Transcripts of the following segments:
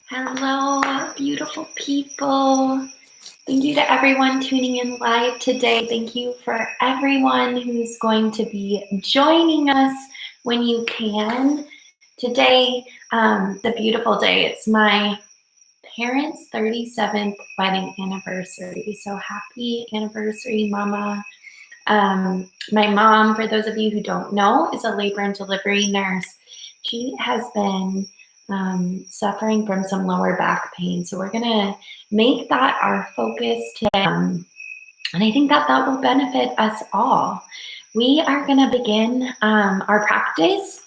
Hello, beautiful people. Thank you to everyone tuning in live today. Thank you for everyone who's going to be joining us when you can. Today, the beautiful day. It's my parents' 37th wedding anniversary. So happy anniversary, Mama. My mom, for those of you who don't know, is a labor and delivery nurse. She has been suffering from some lower back pain. So we're gonna make that our focus today. And I think that will benefit us all. We are gonna begin our practice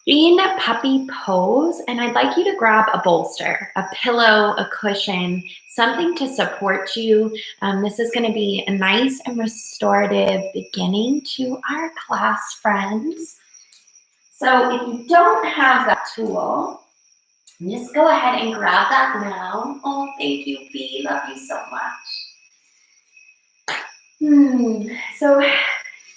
in puppy pose, and I'd like you to grab a bolster, a pillow, a cushion, something to support you. This is gonna be a nice and restorative beginning to our class, friends. So if you don't have that tool, just go ahead and grab that now. Oh, thank you, B. Love you so much. So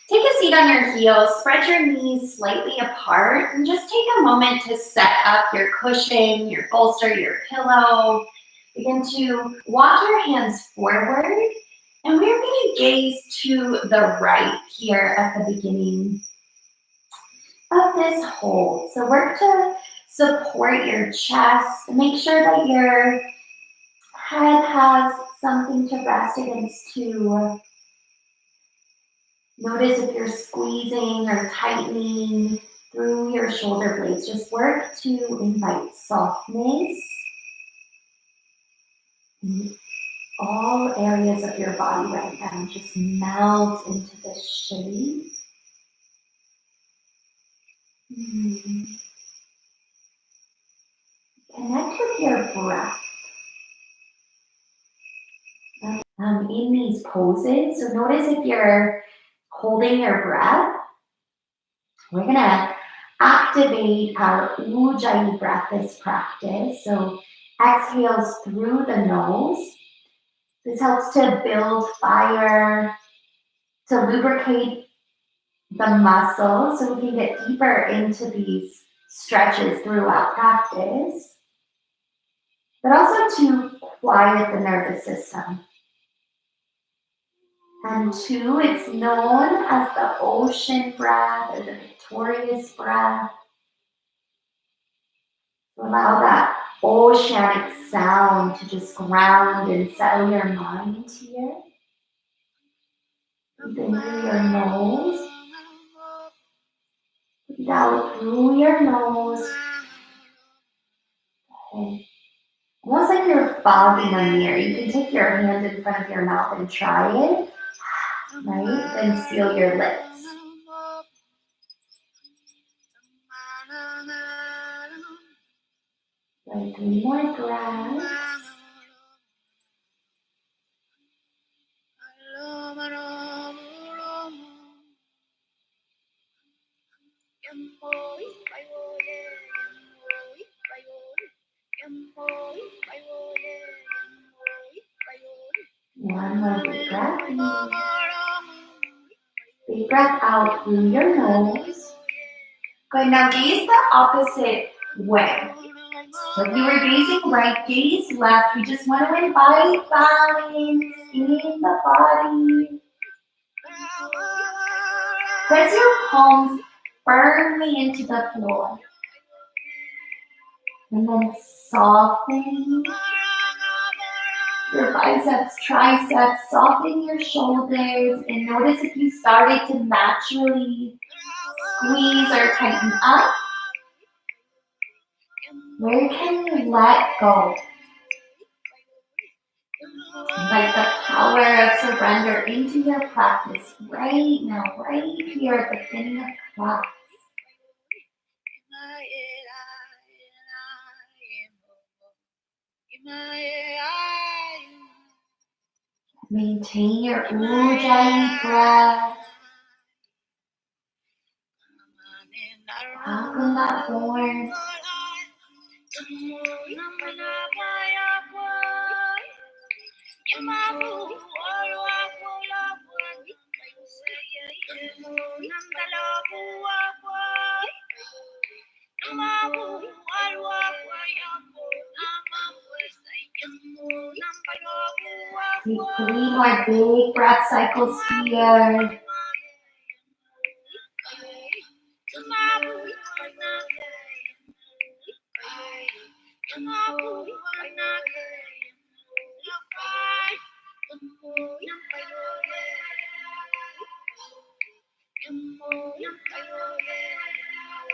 take a seat on your heels, spread your knees slightly apart, and just take a moment to set up your cushion, your bolster, your pillow. Begin to walk your hands forward, and we're going to gaze to the right here at the beginning of this hold. So work to support your chest. Make sure that your head has something to rest against too. Notice if you're squeezing or tightening through your shoulder blades. Just work to invite softness in all areas of your body right now. Just melt into this shape. Connect with your breath. In these poses, so notice if you're holding your breath, we're going to activate our ujjayi breath this practice. So exhales through the nose. This helps to build fire, to lubricate the muscles so we can get deeper into these stretches throughout practice, but also to quiet the nervous system. And two, it's known as the ocean breath or the victorious breath. Allow that oceanic sound to just ground and settle your mind here. Breathe in through your nose. Breathe out through your nose. Okay. Almost like you're fogging a mirror. You can take your hand in front of your mouth and try it. Right? Then seal your lips. Right, 3 more breaths. One more big breath in. Big breath out through your nose. Good, now gaze the opposite way. So if you were gazing right, gaze left. We just want to invite balance in the body. Press your palms firmly into the floor. And then soften your biceps, triceps, soften your shoulders, and notice if you started to naturally squeeze or tighten up, where can you let go? Invite the power of surrender into your practice right now, right here at the beginning of class. Maintain your ujjayi breath. Welcome that warmth. Do 3 more big breath cycles here.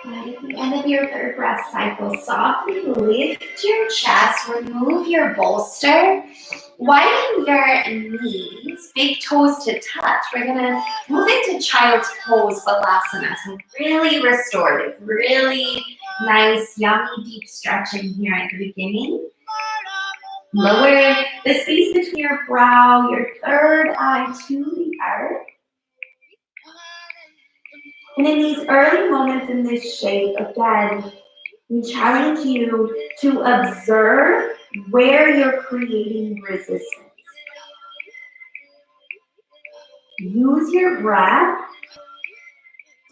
At the end of your 3rd breath cycle, softly lift your chest, remove your bolster, widen your knees, big toes to touch. We're gonna move into child's pose, balasana. So really restorative, really nice, yummy, deep stretching here at the beginning. Lower the space between your brow, your 3rd eye to the earth. And in these early moments in this shape, again, we challenge you to observe where you're creating resistance. Use your breath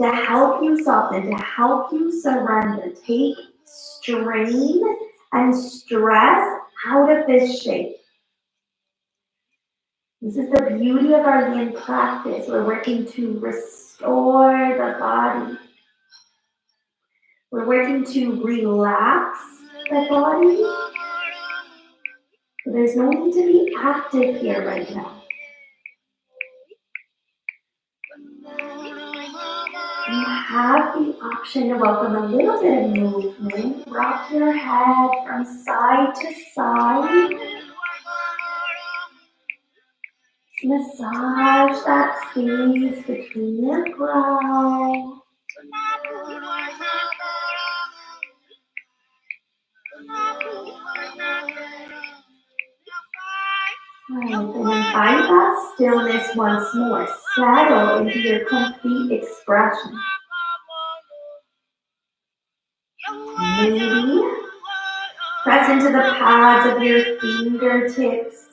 to help you soften, to help you surrender. Take strain and stress out of this shape. This is the beauty of our yin practice. We're working to restore the body. We're working to relax the body. So there's no need to be active here right now. You have the option to welcome a little bit of movement. Rock your head from side to side. Massage that space between your brow. Right, and then find that stillness once more. Settle into your complete expression. Maybe press into the pads of your fingertips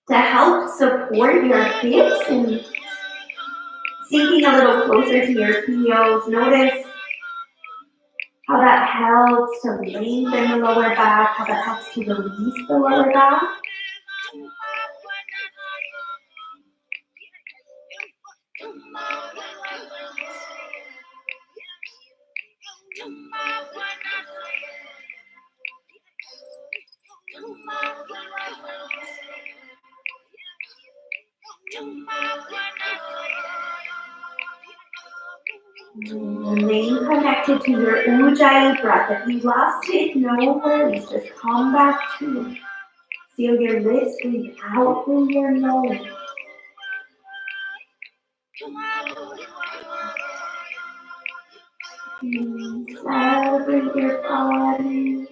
to help support your hips and sinking a little closer to your heels. Notice how that helps to lengthen the lower back, how that helps to release the lower back. Remain connected to your ujjayi breath. If you lost it, no worries. Just come back to it. Seal your lips, breathe out through your nose. Celebrate your body.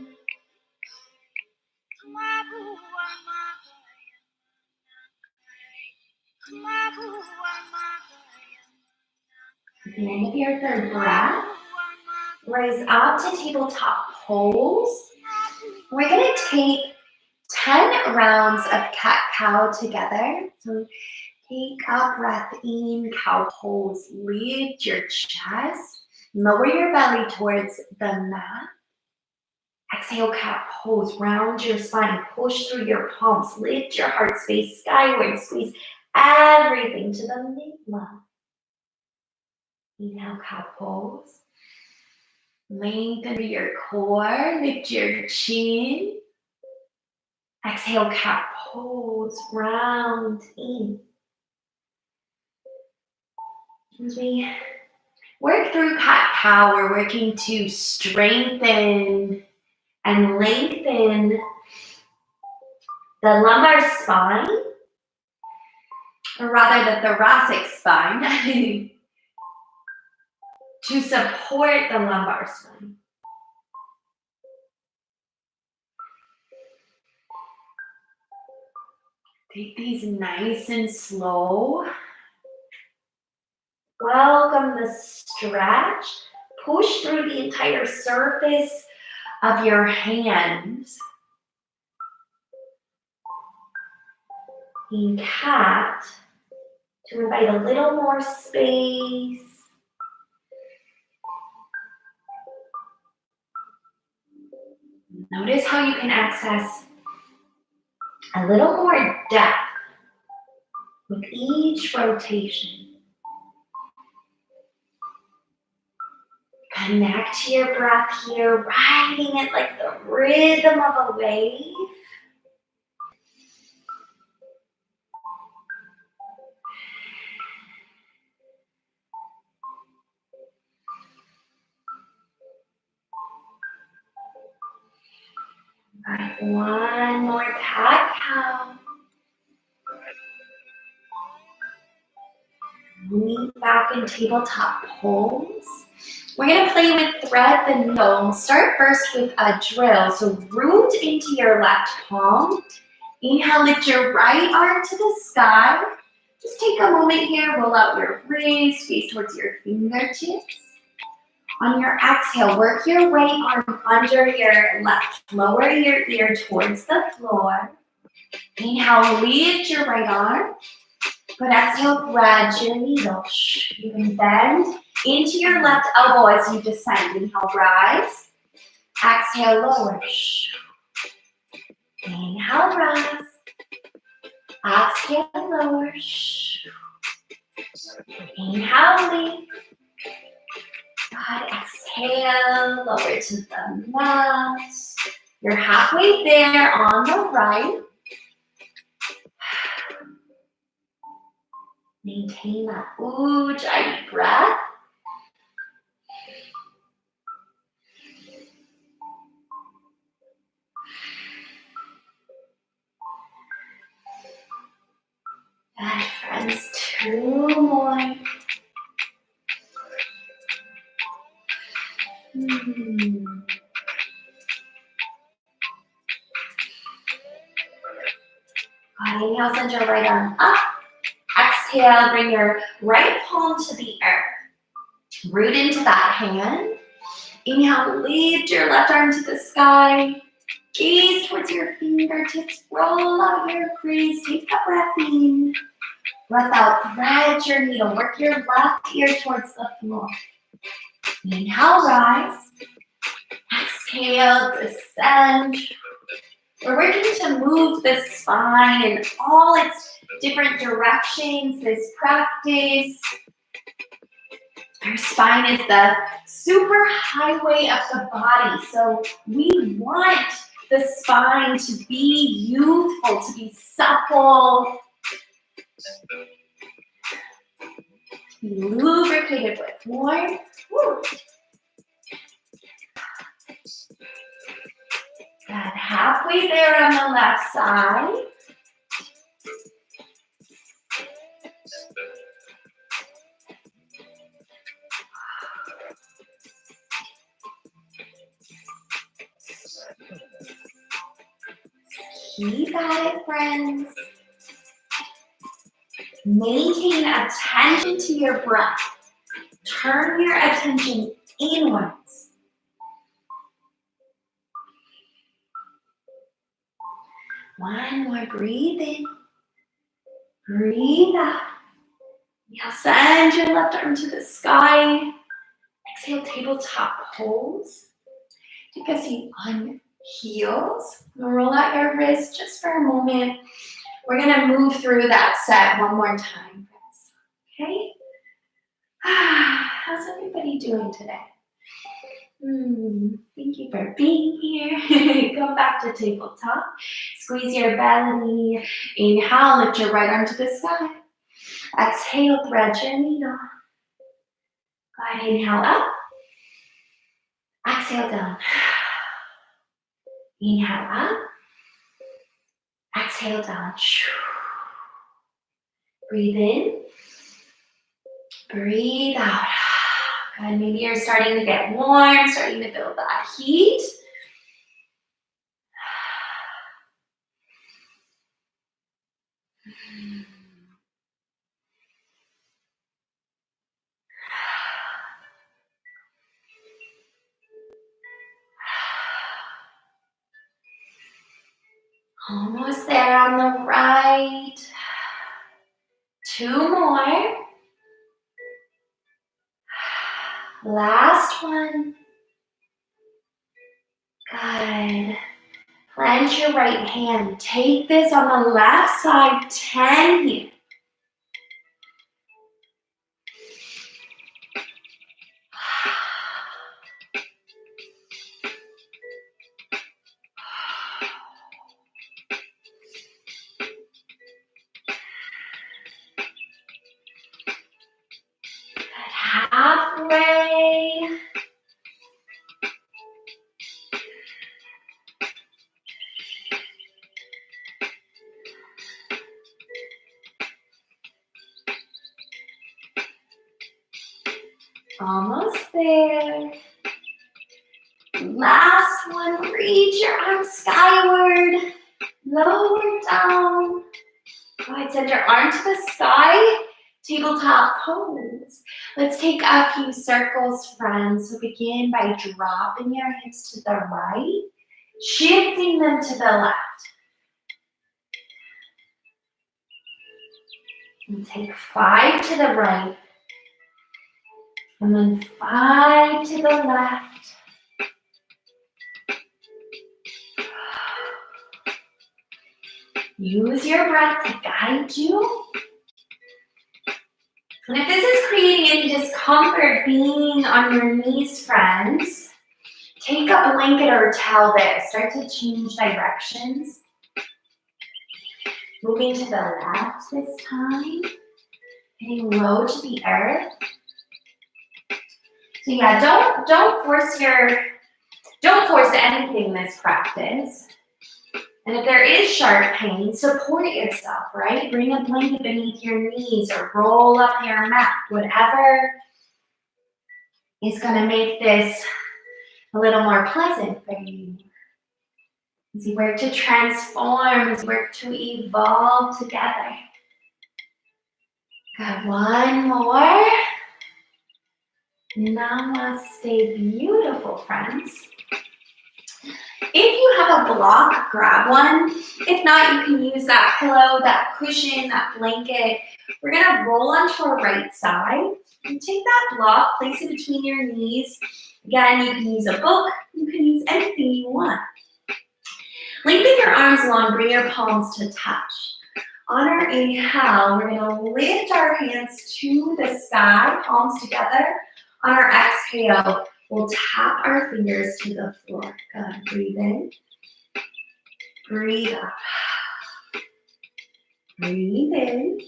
At the end of your 3rd breath, raise up to tabletop pose. We're going to take 10 rounds of cat-cow together. So take a breath in, cow pose. Lift your chest. Lower your belly towards the mat. Exhale, cat pose. Round your spine. Push through your palms. Lift your heart space skyward. Squeeze everything to the midline. Inhale, cow pose. Lengthen through your core. Lift your chin. Exhale, cat pose. Round in. As we work through cat-cow, we're working to strengthen and lengthen the lumbar spine, or rather the thoracic spine, to support the lumbar spine. Take these nice and slow. Welcome the stretch. Push through the entire surface of your hands. In cat, to invite a little more space. Notice how you can access A little more depth with each rotation. Connect to your breath here, riding it like the rhythm of a wave. Right, one more cat-cow. Lean back in tabletop pose. We're going to play with thread the needle. We'll start first with a drill. So root into your left palm. Inhale, lift your right arm to the sky. Just take a moment here, roll out your wrist, face towards your fingertips. On your exhale, work your right arm under your left. Lower your ear towards the floor. Inhale, lift your right arm. But exhale, thread your needle. You can bend into your left elbow as you descend. Inhale, rise. Exhale, lower. Inhale, rise. Exhale, lower. Inhale, lean. God, exhale, lower to the left. You're halfway there on the right. Maintain that ujjayi breath. Good, friends, two more. Inhale, send your right arm up. Exhale, bring your right palm to the earth. Root into that hand. Inhale, lift your left arm to the sky. Gaze towards your fingertips. Roll out your wrist. Take a breath in. Breath out. Thread your needle. Work your left ear towards the floor. Inhale, rise. Exhale, descend. We're working to move the spine in all its different directions this practice. Our spine is the super highway of the body, so we want the spine to be youthful, to be supple, to be lubricated with warmth. Woo. Good. Halfway there on the left side. Keep at it, friends. Maintain attention to your breath. Turn your attention inwards. One more, breathe in. Breathe out. Now send your left arm to the sky. Exhale, tabletop pose. Take a seat on heels. Roll out your wrist just for a moment. We're gonna move through that set one more time, friends. Okay? How's everybody doing today? Thank you for being here. Go back to tabletop. Squeeze your belly. Inhale, lift your right arm to the sky. Exhale, thread your needle. Go ahead, inhale up. Exhale down. Inhale up. Exhale down. Breathe in. Breathe out. Good. Maybe you're starting to get warm, starting to feel that heat. Almost there on the right. Two more. Last one. Good. Clench your right hand. Take this on the left side, 10 here. Halfway. Almost there. Last one, reach your arms skyward. Lower down. Go ahead, send your arm to the sky. Tabletop pose. Let's take a few circles, friends. So begin by dropping your hips to the right, shifting them to the left. And take 5 to the right. And then 5 to the left. Use your breath to guide you. And if this is creating any discomfort being on your knees, friends, take a blanket or a towel there. Start to change directions. Moving to the left this time. Hitting low to the earth. So yeah, don't force anything in this practice. And if there is sharp pain, support yourself, right? Bring a blanket beneath your knees or roll up your mat, whatever is going to make this a little more pleasant for you. As you work to transform, as you work to evolve together. Good, one more. Namaste, beautiful friends. If you have a block, grab one. If not, you can use that pillow, that cushion, that blanket. We're gonna roll onto our right side and take that block, place it between your knees. Again, you can use a book, you can use anything you want. Lengthen your arms long, bring your palms to touch. On our inhale, we're gonna lift our hands to the sky, palms together. On our exhale, we'll tap our fingers to the floor. Good. Breathe in. Breathe out. Breathe in.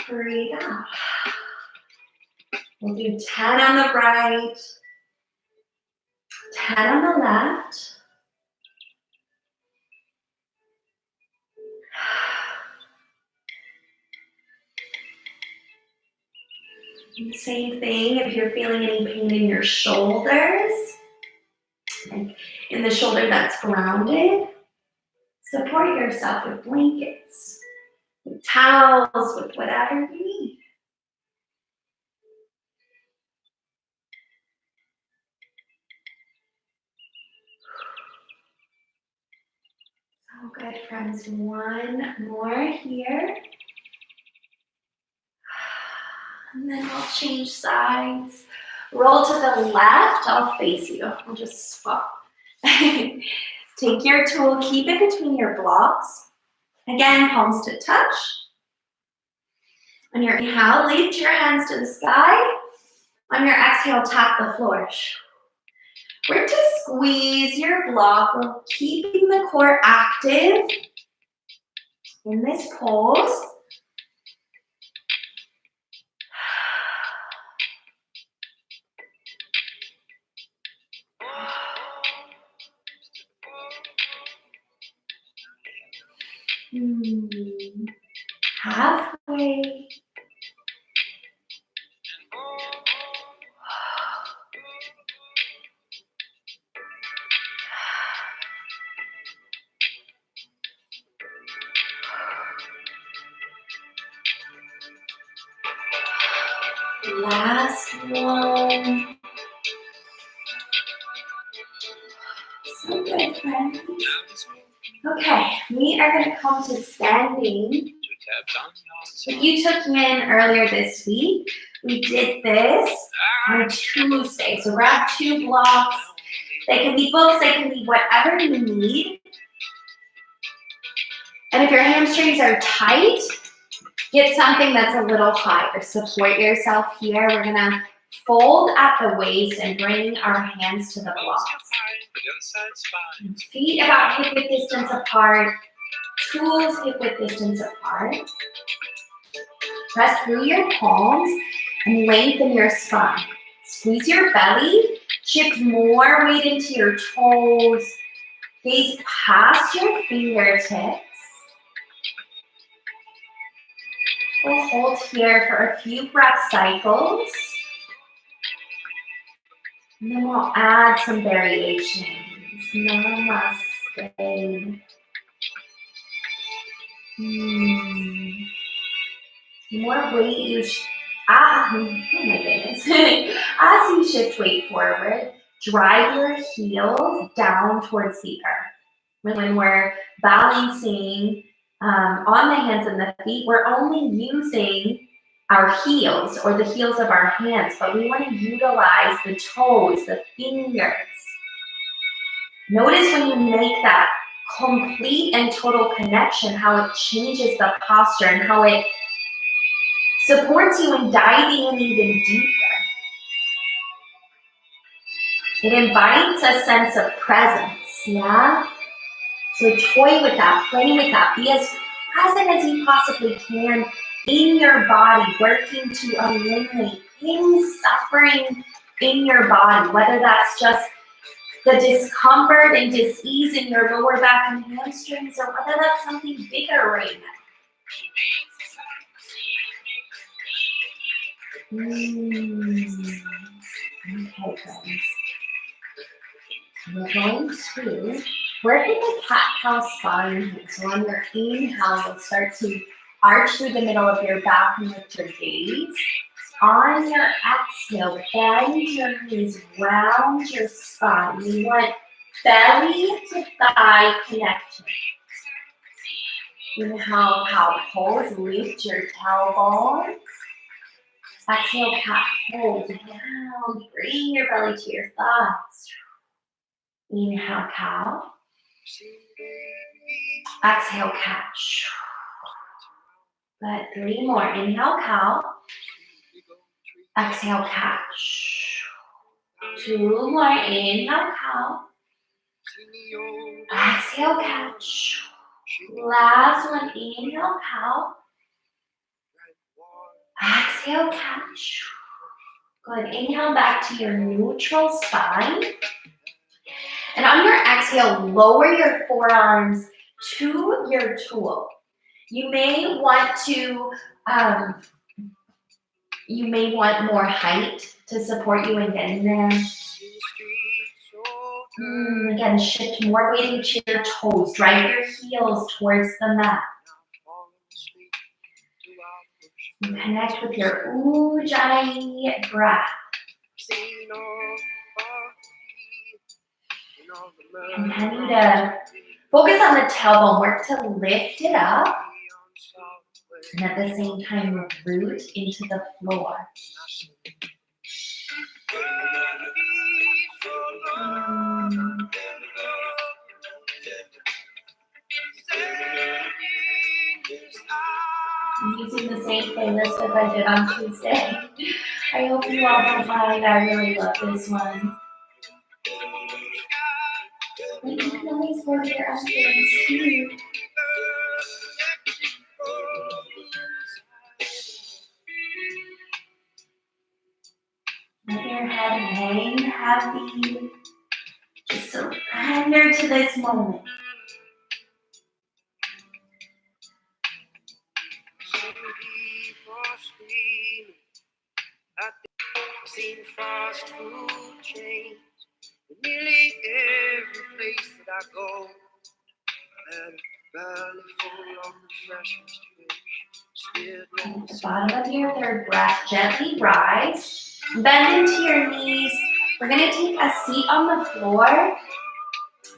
Breathe out. We'll do 10 on the right, 10 on the left. And same thing if you're feeling any pain in your shoulders, like in the shoulder that's grounded, support yourself with blankets, with towels, with whatever you need. So good, friends. One more here. And then I'll change sides. Roll to the left, I'll face you. I'll just swap. Take your tool, keep it between your blocks. Again, palms to touch. On your inhale, lift your hands to the sky. On your exhale, tap the floor. Work to squeeze your block. We're keeping the core active in this pose. Halfway. Last one. So good, friends. Okay, we are going to come to standing. If you took in earlier this week, we did this on Tuesday. So grab 2 blocks. They can be books, they can be whatever you need. And if your hamstrings are tight, get something that's a little higher. Support yourself here. We're gonna fold at the waist and bring our hands to the blocks. Feet about hip-width distance apart. Tools hip-width distance apart. Press through your palms and lengthen your spine. Squeeze your belly. Shift more weight into your toes. Gaze past your fingertips. We'll hold here for a few breath cycles. And then we'll add some variations. Namaste. The more weight you oh my goodness. As you shift weight forward, drive your heels down towards the earth. When we're balancing on the hands and the feet, we're only using our heels or the heels of our hands, but we want to utilize the toes, the fingers. Notice when you make that complete and total connection, how it changes the posture and how it supports you in diving in even deeper. It invites a sense of presence, yeah? So toy with that, play with that, be as present as you possibly can in your body, working to eliminate any suffering in your body, whether that's just the discomfort and dis-ease in your lower back and hamstrings, or whether that's something bigger right now. Okay, friends. We're going to work with the cat-cow spine here. So on your inhale, you'll start to arch through the middle of your back and lift your gaze. On your exhale, bend your knees, round your spine. We want belly to thigh connection. Inhale, cow pose, lift your tailbone. Exhale, cat pose, down, bring your belly to your thighs. Inhale, cow. Exhale, cat. Good, 3 more. Inhale, cow. Exhale, cat. 2 more. Inhale, cow. Exhale, cat. Last one. Inhale, cow. Exhale, cat. Good. Inhale back to your neutral spine. And on your exhale, lower your forearms to your tool. You may want to, more height to support you in getting there. Again, shift more weight into your toes. Drive your heels towards the mat. You connect with your Ujjayi breath. Continue to focus on the tailbone. Work to lift it up. And at the same time, root into the floor. I'm using the same playlist as I did on Tuesday. I hope you all don't mind. I really love this one. But you can always work your efforts too. Let your head hang heavy. Just surrender to this moment. Seen fast food chains in nearly every place that I go. And a belly full of the freshest fish. At the bottom of your third breath, gently rise. Bend into your knees. We're going to take a seat on the floor.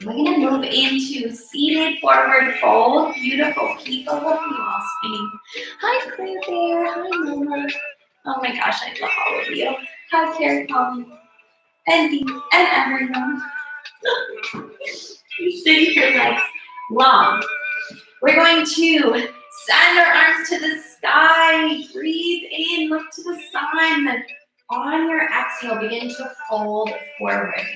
We're going to move into seated forward fold. Beautiful people. Love you all, Spain. Hi, Claire Bear. Hi, Mama. Oh my gosh, I love all of you. Hi, Carrie, Colin, and Dee, and everyone. You sit your legs long. We're going to send our arms to the sky. Breathe in, look to the sun. On your exhale, begin to fold forward.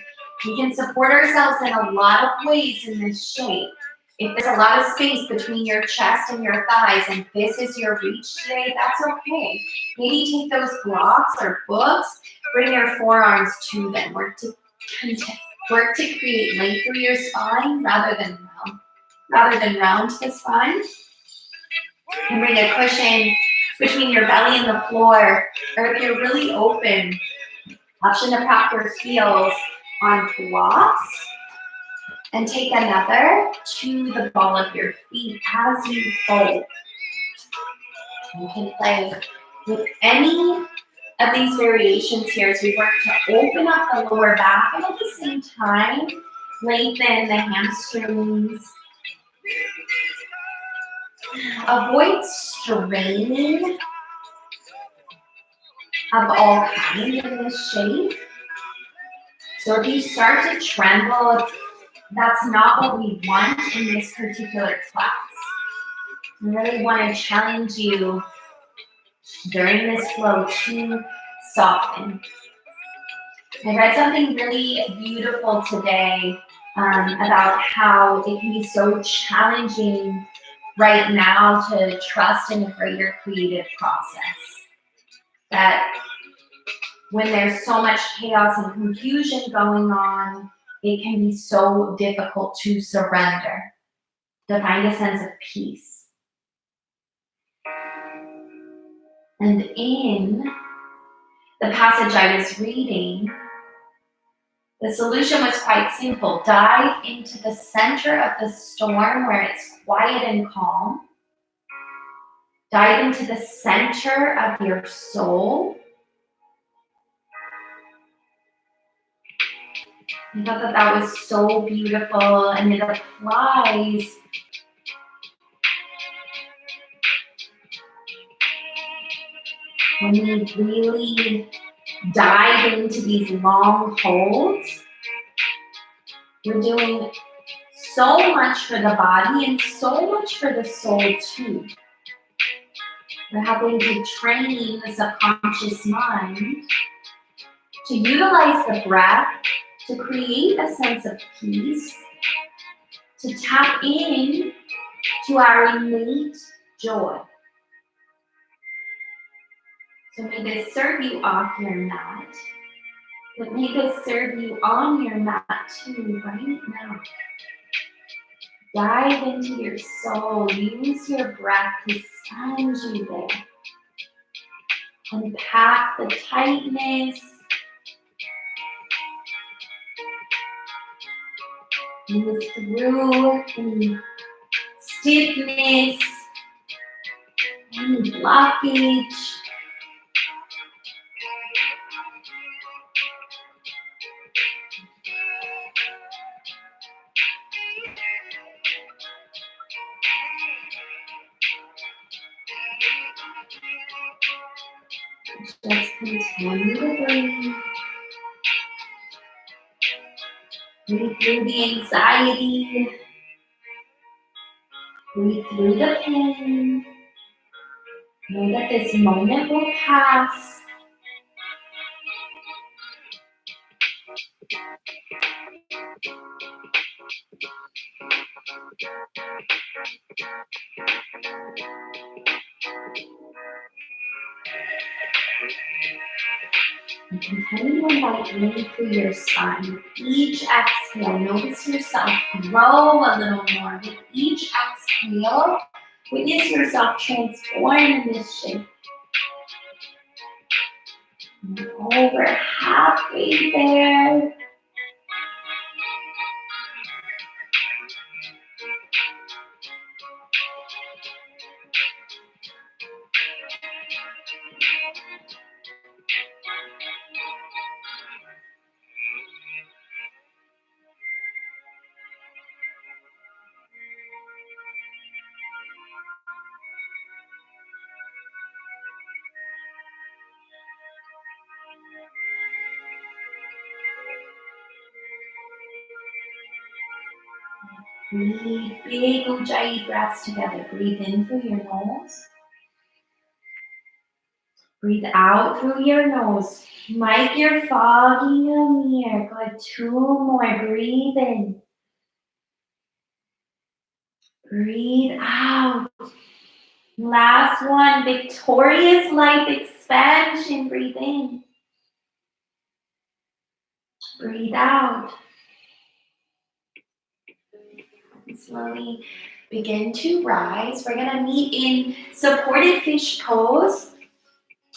We can support ourselves in a lot of ways in this shape. If there's a lot of space between your chest and your thighs and this is your reach today, that's okay. Maybe take those blocks or books, bring your forearms to them. Work to create length through your spine rather than round the spine. And bring a cushion between your belly and the floor. Or if you're really open, option to prop your heels on blocks. And take another to the ball of your feet as you fold. You can play with any of these variations here as we work to open up the lower back and at the same time lengthen the hamstrings. Avoid straining of all kinds in this shape. So if you start to tremble, that's not what we want in this particular class. We really want to challenge you during this flow to soften. I read something really beautiful today about how it can be so challenging right now to trust in a greater creative process. That when there's so much chaos and confusion going on, it can be so difficult to surrender, to find a sense of peace. And in the passage I was reading, the solution was quite simple. Dive into the center of the storm where it's quiet and calm. Dive into the center of your soul. I thought that was so beautiful, and it applies when we really dive into these long holds. We're doing so much for the body and so much for the soul too. We're helping to train the subconscious mind to utilize the breath to create a sense of peace, to tap in to our innate joy. So may this serve you off your mat, but may this serve you on your mat too right now. Dive into your soul. Use your breath to send you there. Unpack the tightness. Move through any stiffness, any blockage. Just continue to breathe. Breathe through the anxiety. Breathe through the pain. Know that this moment will pass. And continue to invite wind through your spine. With each exhale, notice yourself grow a little more. With each exhale, witness yourself transform in this shape. Over halfway there. Breathe big ujjayi breaths together. Breathe in through your nose. Breathe out through your nose. Like you're fogging a mirror. Good. 2 more. Breathe in. Breathe out. Last one. Victorious life expansion. Breathe in. Breathe out. Slowly begin to rise. We're going to meet in supported fish pose.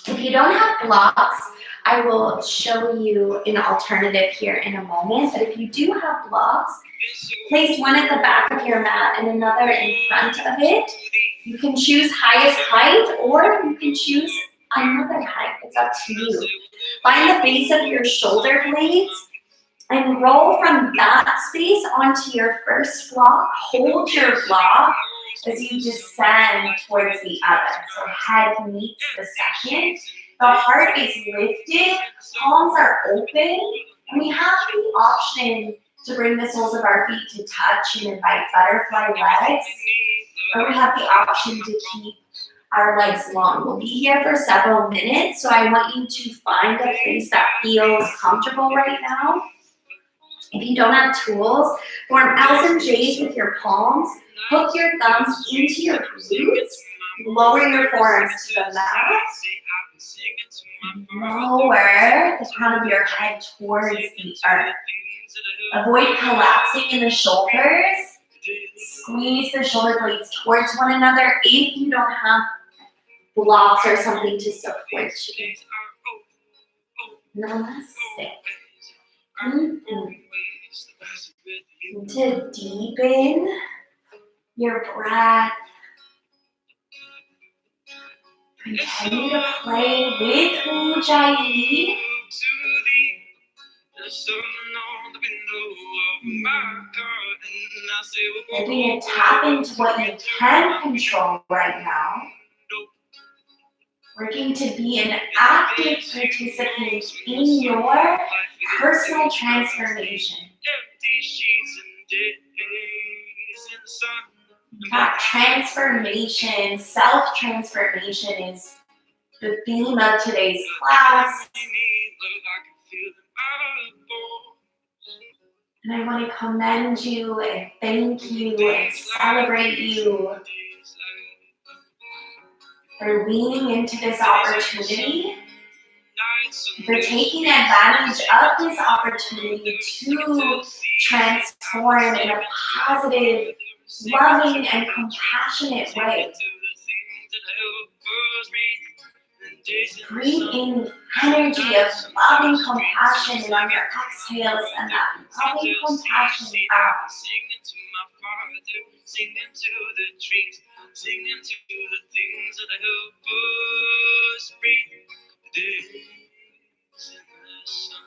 If you don't have blocks, I will show you an alternative here in a moment. But if you do have blocks, place one at the back of your mat and another in front of it. You can choose highest height or you can choose another height. It's up to you. Find the base of your shoulder blades and roll from that space onto your first block. Hold your block as you descend towards the other. So head meets the second. The heart is lifted, palms are open, and we have the option to bring the soles of our feet to touch and invite butterfly legs, or we have the option to keep our legs long. We'll be here for several minutes, so I want you to find a place that feels comfortable right now. If you don't have tools, form L's and J's with your palms. Hook your thumbs into your glutes. Lower your forearms to the mat. Lower the crown of your head towards the earth. Avoid collapsing in the shoulders. Squeeze the shoulder blades towards one another if you don't have blocks or something to support you. Namaste. To deepen your breath, continue to play with ujjayi. And we're going to tap into what you can control right now. Working to be an active participant in your personal transformation. That transformation, self-transformation is the theme of today's class. And I want to commend you and thank you and celebrate you for leaning into this opportunity, for taking advantage of this opportunity to transform in a positive, loving, and compassionate way. Breathe in energy of loving compassion, and on your exhale, send that loving compassion out. Sing into the trees, sing into the things that help us breathe. The days in the sun.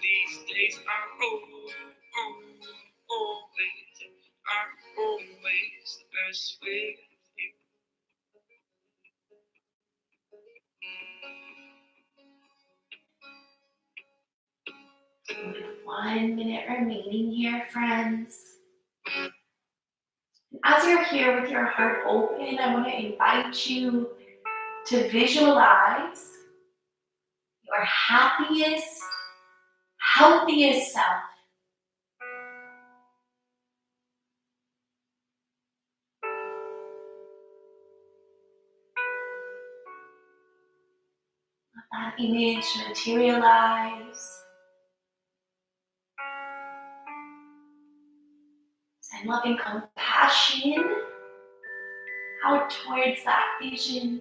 These days are always the best with you. 1 minute remaining here, friends. As you're here with your heart open, I want to invite you to visualize your happiest, healthiest self. Let that image materialize. And loving compassion out towards that vision.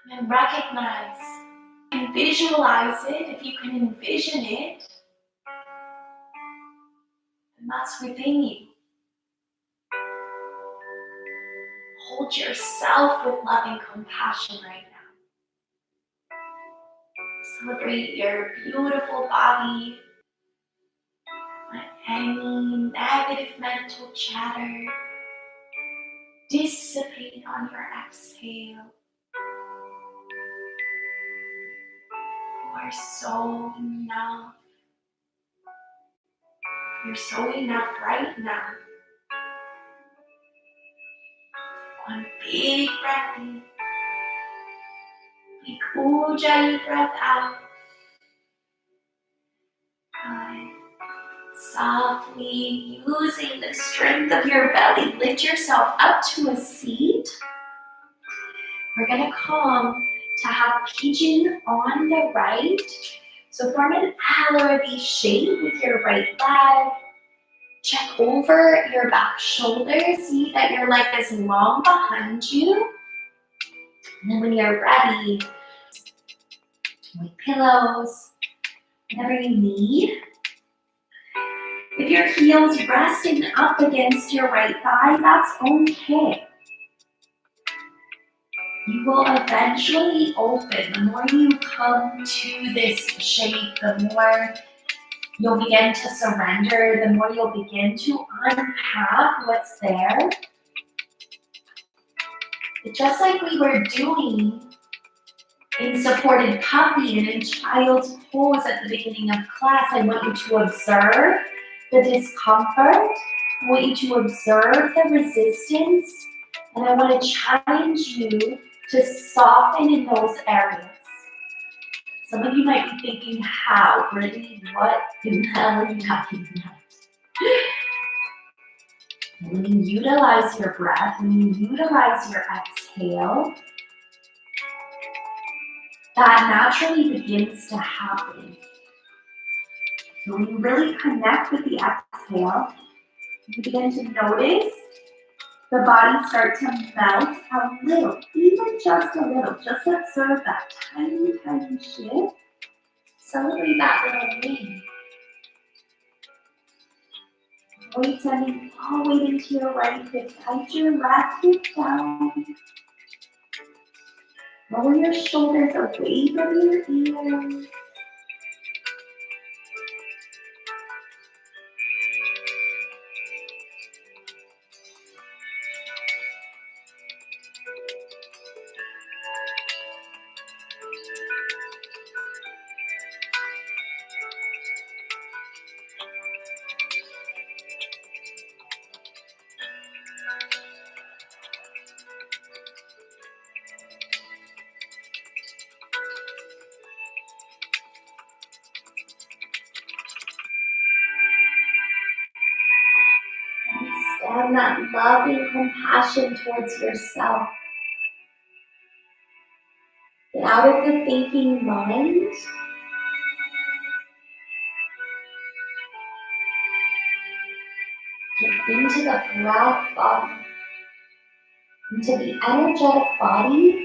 And recognize and visualize it. If you can envision it, then that's within you. Hold yourself with loving compassion right now. Celebrate your beautiful body. Let any negative mental chatter dissipate on your exhale. are so enough. You're so enough right now. One big breath in. Big ujjayi breath out. Good. Softly, using the strength of your belly, lift yourself up to a seat. We're going to come to half pigeon on the right. So form an L or a V shape with your right leg. Check over your back shoulder. See that your leg is long behind you. And then when you're ready, with pillows, whatever you need. If your heel's resting up against your right thigh, that's okay. You will eventually open. The more you come to this shape, the more you'll begin to surrender, the more you'll begin to unpack what's there. But just like we were doing in supported puppy and in child's pose at the beginning of class, I want you to observe the discomfort. I want you to observe the resistance. And I want to challenge you to soften in those areas. Some of you might be thinking, how? Brittany, what the hell are you talking about? When you utilize your breath, when you utilize your exhale, that naturally begins to happen. So when you really connect with the exhale, you begin to notice the body start to melt a little, even just a little. Just observe that tiny, tiny shift. Celebrate that little win. Avoid sending all the way into your right hip. Tight your left hip down. Lower your shoulders away from your ears. Extend that loving compassion towards yourself. Get out of the thinking mind. Get into the breath body, into the energetic body.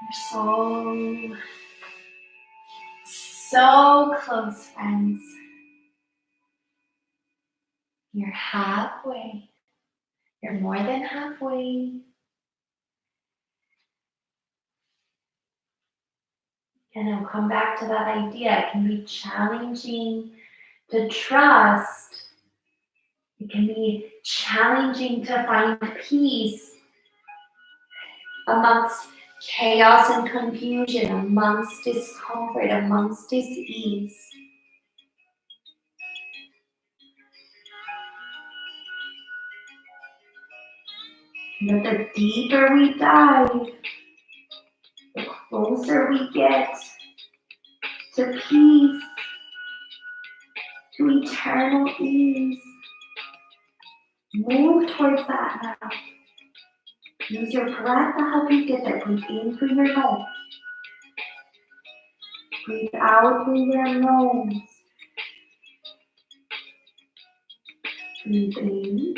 You're so close, friends. You're halfway. You're more than halfway. And I'll come back to that idea. It can be challenging to trust. It can be challenging to find peace amongst chaos and confusion, amongst discomfort, amongst dis-ease. But the deeper we dive, the closer we get to peace, to eternal ease. Move towards that now. Use your breath to help you get there. Breathe in through your nose. Breathe out through your nose. Breathe in.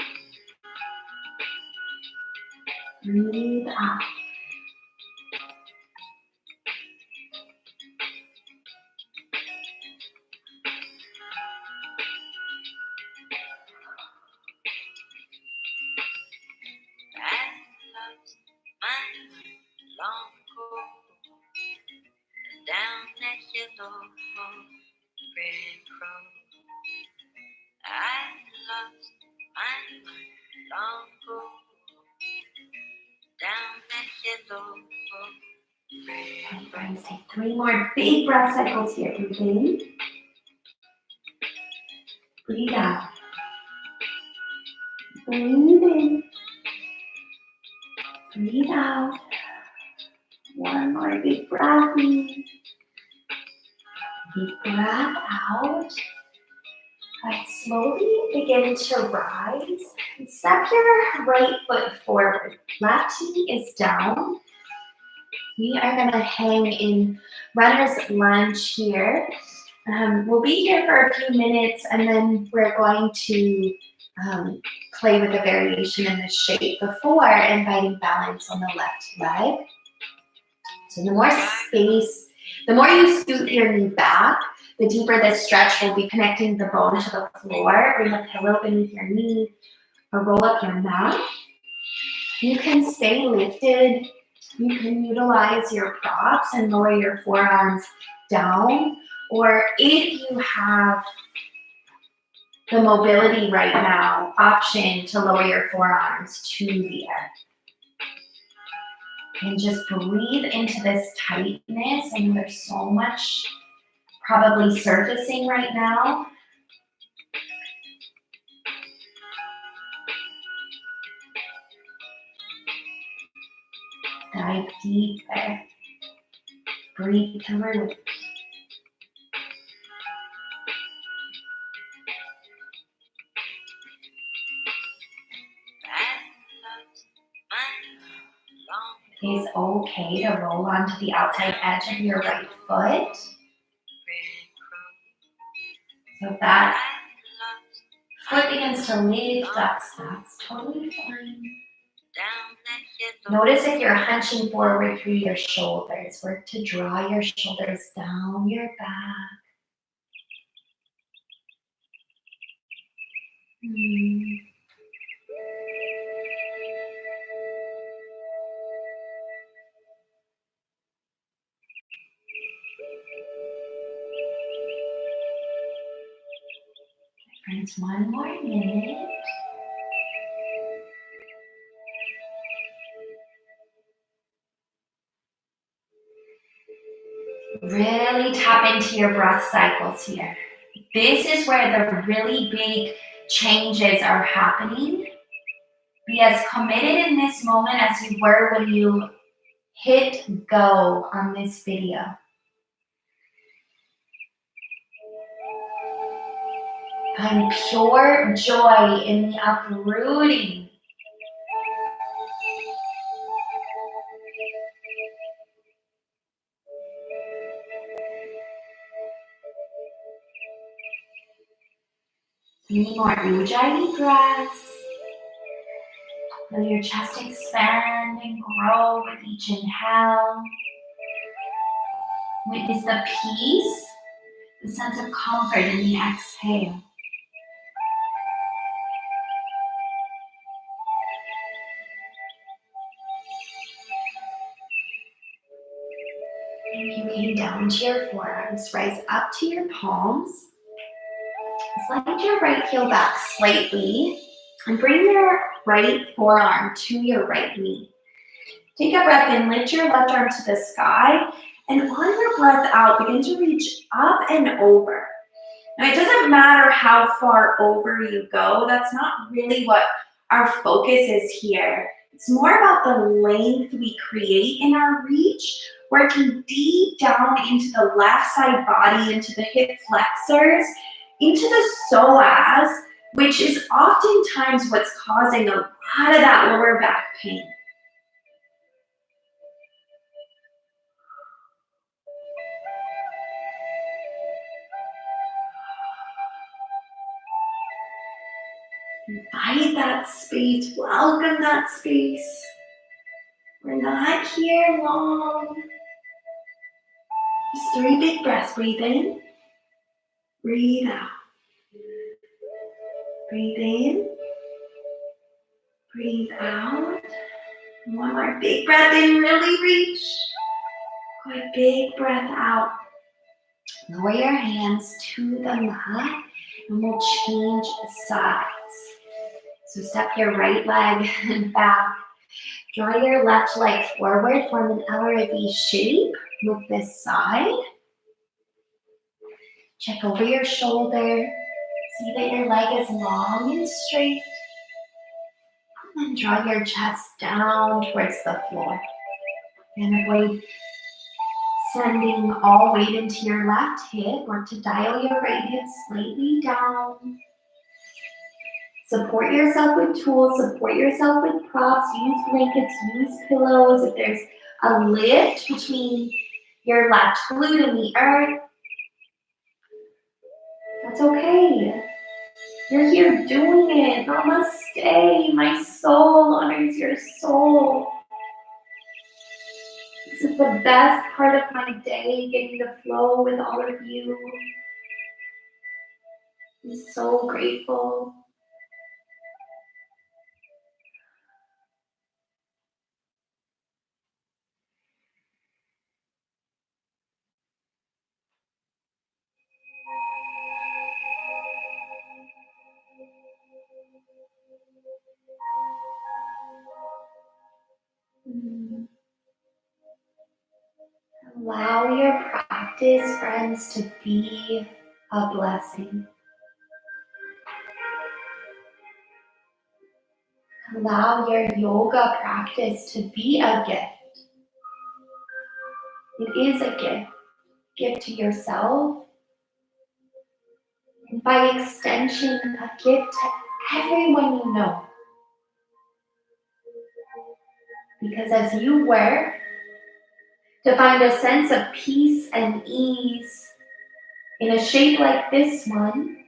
Breathe out. Okay, friends, take 3 more big breath cycles here. Breathe in. Breathe out. Breathe in. Breathe out. 1 more big breath in. Deep breath out. Alright, slowly begin to rise. And step your right foot forward. Left knee is down. We are going to hang in runner's lunge here. We'll be here for a few minutes and then we're going to play with a variation in the shape before inviting balance on the left leg. So the more space, the more you scoot your knee back, the deeper this stretch will be, connecting the bone to the floor. Bring a pillow beneath your knee or roll up your mat. You can stay lifted. You can utilize your props and lower your forearms down. Or if you have the mobility right now, option to lower your forearms to the air. And just breathe into this tightness. I know there's so much probably surfacing right now. Dive deeper. Breathe through. It is okay to roll onto the outside edge of your right foot. So if that foot begins to lift, that's totally fine. Notice if you're hunching forward through your shoulders. Work to draw your shoulders down your back. Friends, 1 more minute. Really tap into your breath cycles here. This is where the really big changes are happening. Be as committed in this moment as you were when you hit go on this video. Find pure joy in the uprooting. Any more Ujjayi breaths. Feel your chest expand and grow with each inhale. Witness the peace, the sense of comfort in the exhale. If you came down to your forearms, rise up to your palms. Slide your right heel back slightly and bring your right forearm to your right knee. Take a breath in, lift your left arm to the sky, and on your breath out, begin to reach up and over. Now, it doesn't matter how far over you go. That's not really what our focus is here. It's more about the length we create in our reach, working deep down into the left side body, into the hip flexors, into the psoas, which is oftentimes what's causing a lot of that lower back pain. Invite that space, welcome that space. We're not here long. Just 3 big breaths. Breathe in, breathe out. Breathe in, breathe out. One more big breath in, really reach. Good, big breath out. Lower your hands to the mat and we'll change sides. So step your right leg back. Draw your left leg forward, form an L or a V shape with this side. Check over your shoulder. See that your leg is long and straight. And draw your chest down towards the floor. And avoid sending all weight into your left hip. Work to dial your right hip slightly down. Support yourself with tools, support yourself with props, use blankets, use pillows. If there's a lift between your left glute and the earth, that's okay. You're here doing it. Namaste. My soul honors your soul. This is the best part of my day, getting to flow with all of you. I'm so grateful. Allow your practice, friends, to be a blessing. Allow your yoga practice to be a gift. It is a gift. Gift to yourself. And by extension, a gift to everyone you know. Because as you work to find a sense of peace and ease in a shape like this one,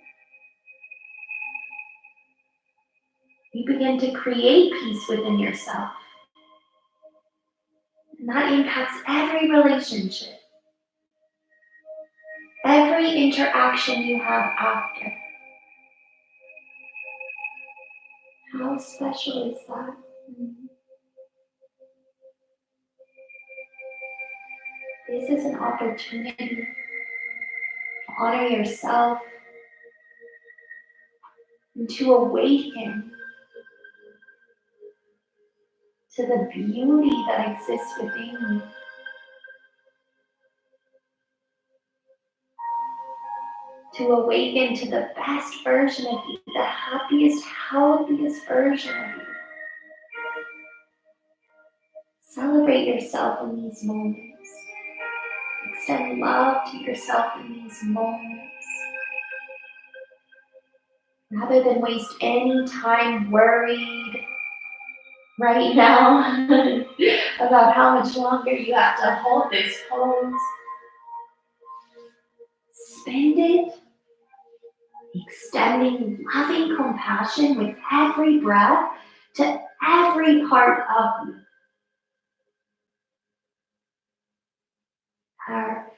you begin to create peace within yourself. And that impacts every relationship, every interaction you have after. How special is that? This is an opportunity to honor yourself and to awaken to the beauty that exists within you. To awaken to the best version of you, the happiest, healthiest version of you. Celebrate yourself in these moments. Extend love to yourself in these moments. Rather than waste any time worried right now about how much longer you have to hold this pose, spend it extending loving compassion with every breath to every part of you. Our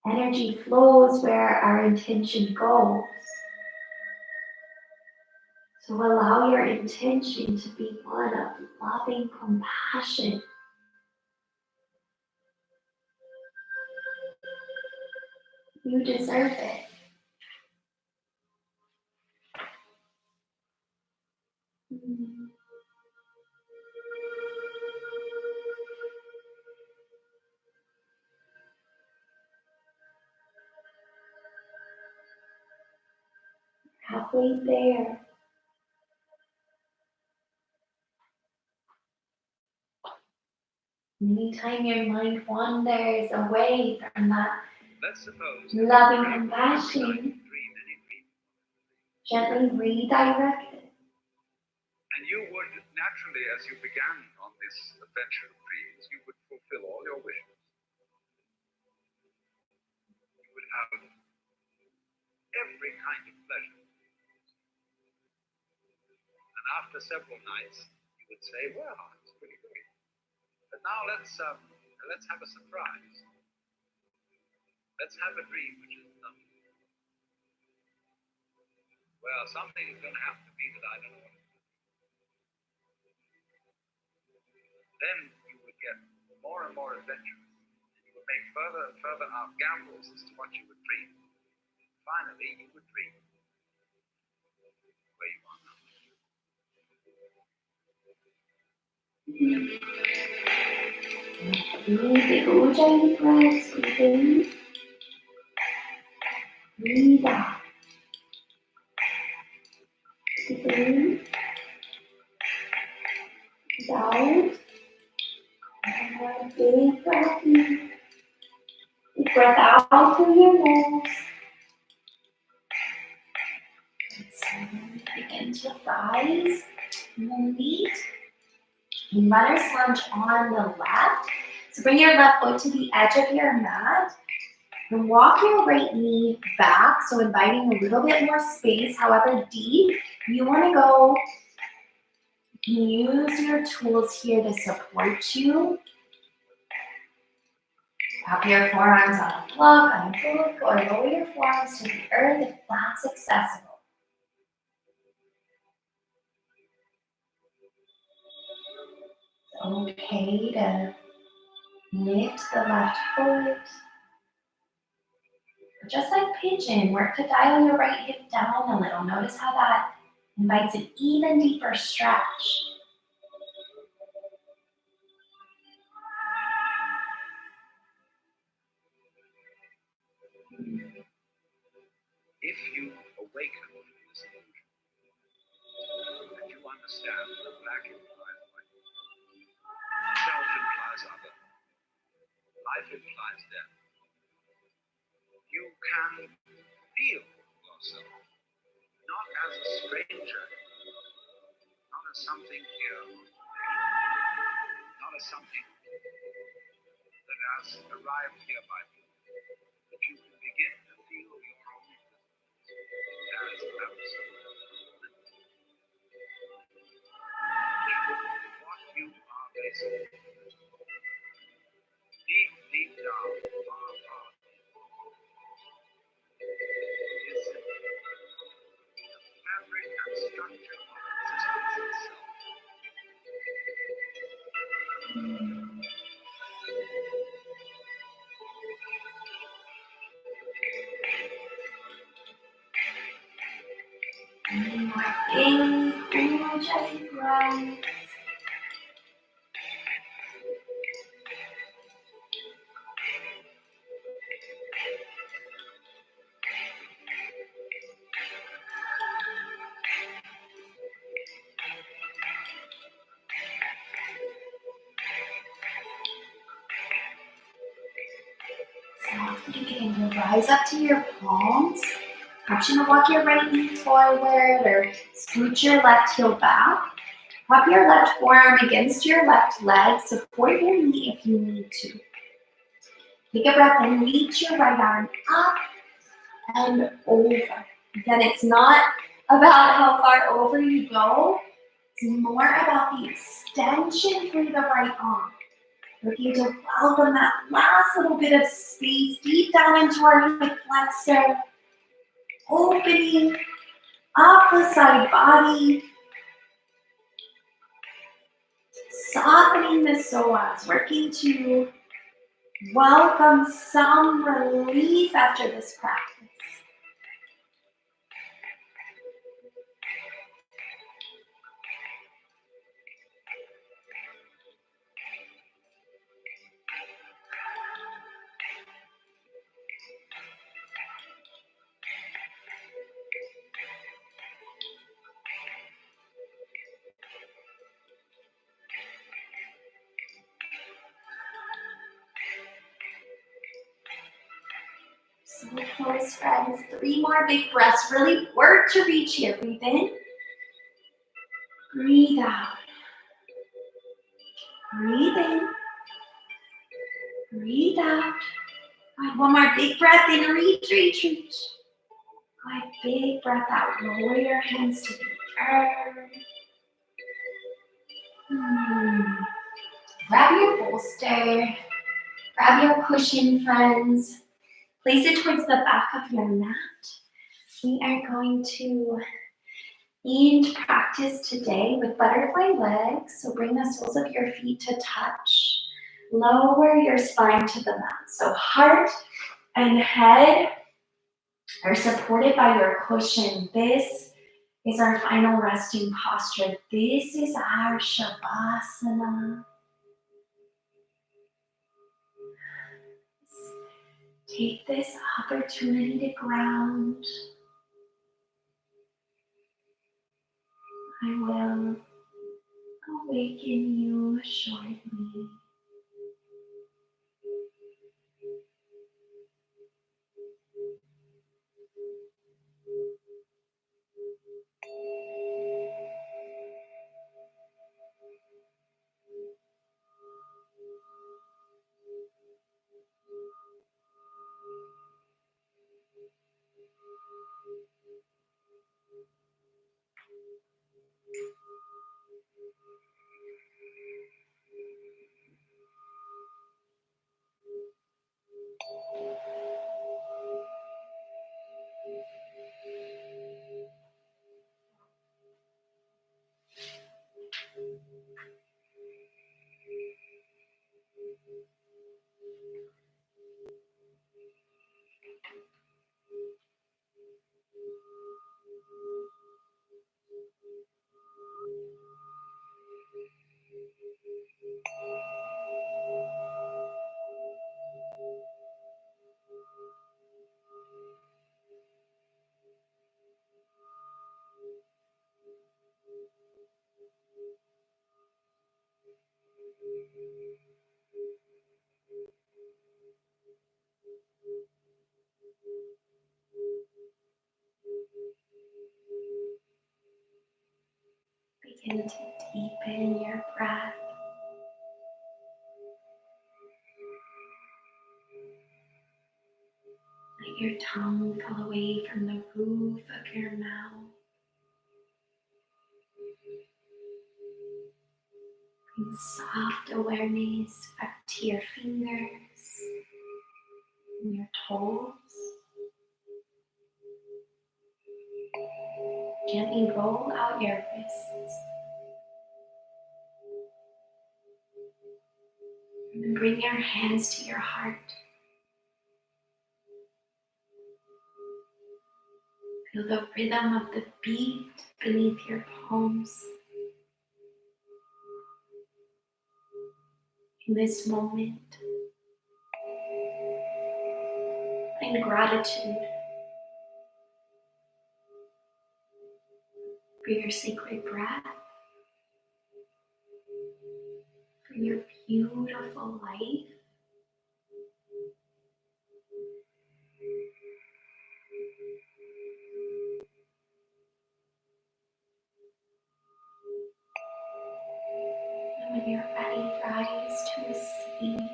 energy flows where our intention goes. So allow your intention to be one of loving compassion. You deserve it. Halfway there. Anytime your mind wanders away from that loving compassion, gently redirect it. And you would naturally, as you began on this adventure of dreams, you would fulfill all your wishes. You would have every kind of pleasure. And after several nights, you would say, well, it's pretty great. But now let's have a surprise. Let's have a dream which is well, something is going to have to be that I don't know what. then you would get more and more adventurous. You would make further and further out gambles as to what you would dream. Finally, you would dream where you are now. Big ujjayi breaths, breathe in, breathe out. Breathe in, breathe out. And one big breath in. Big breath out through your nose. And begin to rise in the feet. And runner's lunge on the left. So bring your left foot to the edge of your mat. And walk your right knee back, so inviting a little bit more space, however deep you want to go. You can use your tools here to support you. Wrap your forearms on a book, or lower your forearms to the earth if that's accessible. It's okay to lift the left foot. Just like pigeon, work to dial your right hip down a little. Notice how that invites an even deeper stretch. If you awaken from this illusion, and you understand that black implies white, self implies other, life implies death, you can feel yourself not as a stranger, not as something here, not as something that has arrived here by you, but you can begin to feel your own as absolute. What you are basically, deep, deep down, far, far, is the fabric and structure of existence itself. Big ujjayi breaths. Softly begin to rise up to your palms. Perhaps you can walk your right knee forward or scoot your left heel back. Prop your left forearm against your left leg. Support your knee if you need to. Take a breath and reach your right arm up and over. Again, it's not about how far over you go. It's more about the extension through the right arm. Looking to welcome that last little bit of space deep down into our hip flexor. Opening up the side body. Softening the psoas. Working to welcome some relief after this practice. So close, friends. 3 more big breaths. Really work to reach here. Breathe in. Breathe out. Breathe in. Breathe out. Good. One more big breath in. Reach, reach, reach. Good. Big breath out. Lower your hands to the earth. Grab your bolster. Grab your cushion, friends. Place it towards the back of your mat. We are going to And practice today with butterfly legs. So bring the soles of your feet to touch. Lower your spine to the mat. So heart and head are supported by your cushion. This is our final resting posture. This is our Shavasana. Take this opportunity to ground. I will awaken you shortly. Begin to deepen your breath. Let your tongue fall away from the roof of your mouth. Bring soft awareness up to your fingers and your toes. Gently roll out your wrists. And then bring your hands to your heart. Feel the rhythm of the beat beneath your palms. In this moment, find gratitude for your sacred breath, for your beautiful life. And when you're ready, rise to a seat.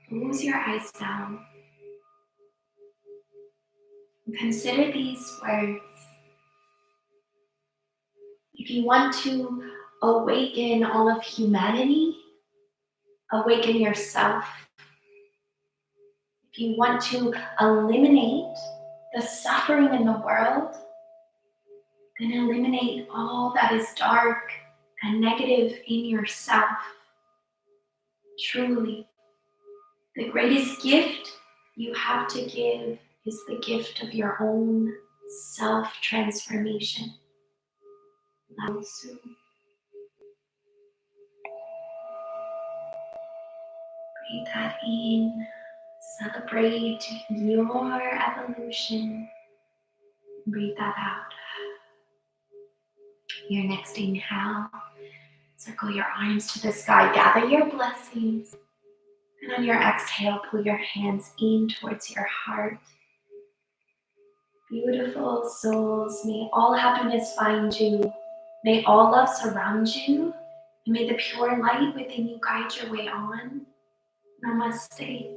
Close your eyes down. And consider these words. If you want to awaken all of humanity, awaken yourself. If you want to eliminate the suffering in the world, then eliminate all that is dark and negative in yourself. Truly, the greatest gift you have to give is the gift of your own self-transformation. Lao Tzu. Breathe that in. Celebrate your evolution. Breathe that out. Your next inhale, circle your arms to the sky, gather your blessings. And on your exhale, pull your hands in towards your heart. Beautiful souls, may all happiness find you. May all love surround you. And may the pure light within you guide your way on. Namaste.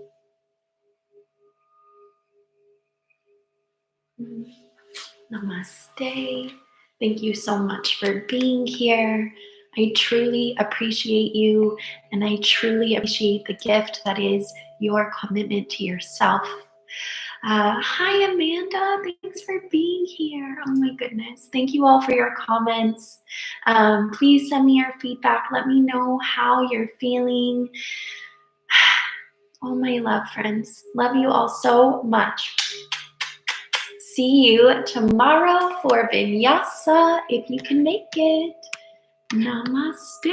Namaste. Thank you so much for being here. I truly appreciate you, and I truly appreciate the gift that is your commitment to yourself. Hi, Amanda. Thanks for being here. Oh my goodness. Thank you all for your comments. Please send me your feedback. Let me know how you're feeling. All my love, friends. Love you all so much. See you tomorrow for Vinyasa, if you can make it. Namaste.